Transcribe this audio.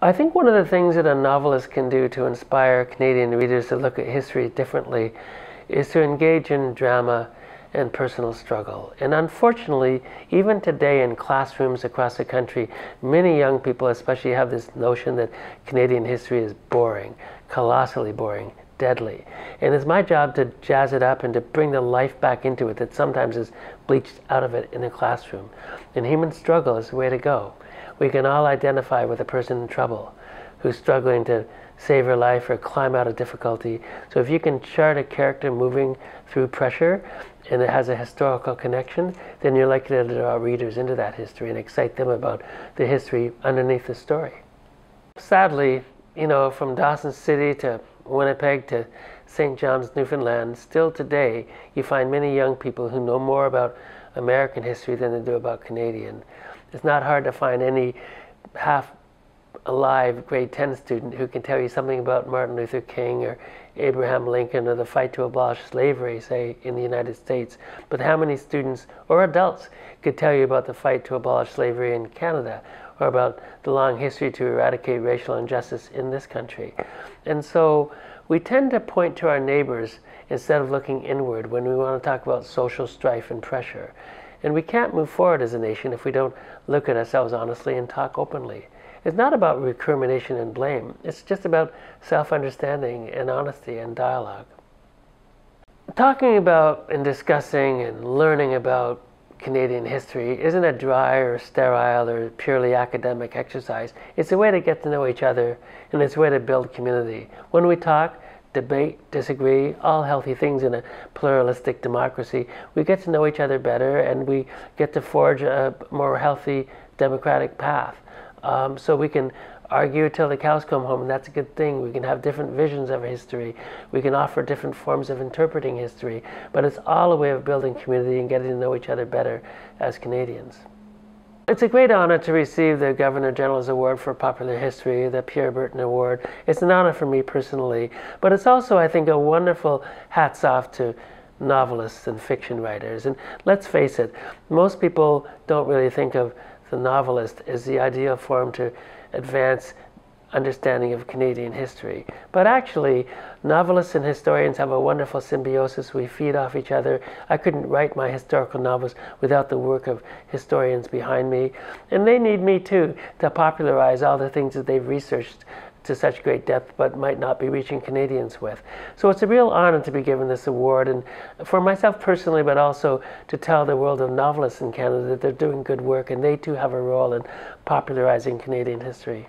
I think one of the things that a novelist can do to inspire Canadian readers to look at history differently is to engage in drama and personal struggle. And unfortunately, even today in classrooms across the country, many young people especially have this notion that Canadian history is boring, colossally boring, deadly. And it's my job to jazz it up and to bring the life back into it that sometimes is bleached out of it in the classroom. And human struggle is the way to go. We can all identify with a person in trouble who's struggling to save her life or climb out of difficulty. So if you can chart a character moving through pressure and it has a historical connection, then you're likely to draw readers into that history and excite them about the history underneath the story. Sadly, from Dawson City to Winnipeg to St. John's, Newfoundland, still today you find many young people who know more about American history than they do about Canadian. It's not hard to find any half-alive grade 10 student who can tell you something about Martin Luther King or Abraham Lincoln or the fight to abolish slavery, say, in the United States. But how many students or adults could tell you about the fight to abolish slavery in Canada or about the long history to eradicate racial injustice in this country? And so we tend to point to our neighbors instead of looking inward when we want to talk about social strife and pressure. And we can't move forward as a nation if we don't look at ourselves honestly and talk openly. It's not about recrimination and blame. It's just about self-understanding and honesty and dialogue. Talking about and discussing and learning about Canadian history isn't a dry or sterile or purely academic exercise. It's a way to get to know each other, and it's a way to build community. When we talk, debate, disagree, all healthy things in a pluralistic democracy, we get to know each other better and we get to forge a more healthy democratic path. So we can argue till the cows come home, and that's a good thing. We can have different visions of history. We can offer different forms of interpreting history, but it's all a way of building community and getting to know each other better as Canadians. It's a great honor to receive the Governor General's Award for Popular History, the Pierre Berton Award. It's an honor for me personally, but it's also, I think, a wonderful hats off to novelists and fiction writers. And let's face it, most people don't really think of the novelist as the ideal form to advance understanding of Canadian history. But actually, novelists and historians have a wonderful symbiosis. We feed off each other. I couldn't write my historical novels without the work of historians behind me. And they need me too to popularize all the things that they've researched to such great depth but might not be reaching Canadians with. So it's a real honor to be given this award, and for myself personally, but also to tell the world of novelists in Canada that they're doing good work and they too have a role in popularizing Canadian history.